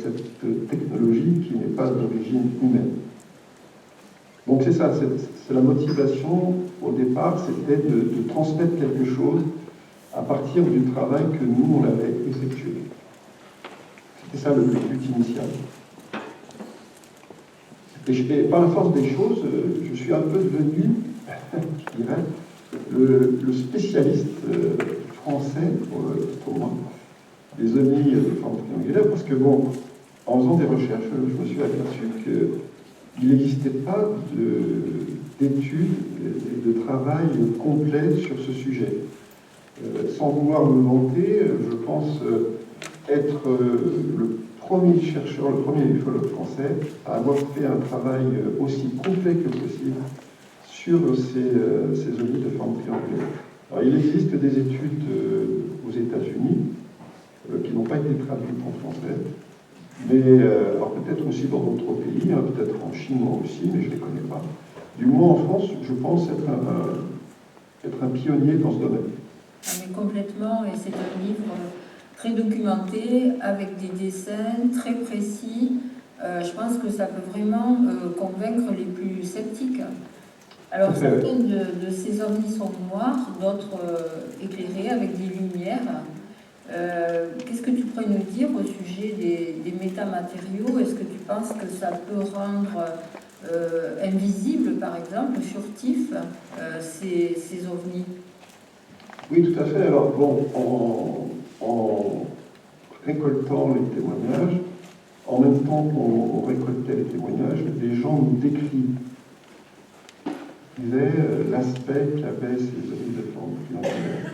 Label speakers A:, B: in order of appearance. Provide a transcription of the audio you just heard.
A: cette technologie qui n'est pas d'origine humaine. Donc c'est ça, c'est la motivation au départ, c'était de transmettre quelque chose à partir du travail que nous, on avait effectué. C'était ça le but initial. Et par la force des choses, je suis un peu devenu, je dirais, le spécialiste français pour moi, des ONI de forme triangulaire, parce que bon, en faisant des recherches, je me suis aperçu qu'il n'existait pas d'études et de travail complet sur ce sujet. Sans vouloir me vanter, je pense être le premier chercheur, le premier ufologue français à avoir fait un travail aussi complet que possible sur ces ONI de forme triangulaire. Alors, il existe des études aux États-Unis qui n'ont pas été traduites en français, mais alors peut-être aussi dans d'autres pays, hein, peut-être en chinois aussi, mais je ne les connais pas. Du moins en France, je pense être un pionnier dans ce domaine.
B: Ah, mais complètement, et c'est un livre très documenté, avec des dessins très précis. Je pense que ça peut vraiment convaincre les plus sceptiques. Alors, certaines de ces ovnis sont noirs, d'autres éclairés avec des lumières. Qu'est-ce que tu pourrais nous dire au sujet des métamatériaux? Est-ce que tu penses que ça peut rendre invisible, par exemple, furtif, ces ovnis?
A: Oui, tout à fait. Alors, bon, en récoltant les témoignages, en même temps qu'on récoltait les témoignages, des gens nous décrivent l'aspect qu'avaient ces ovnis de forme triangulaire.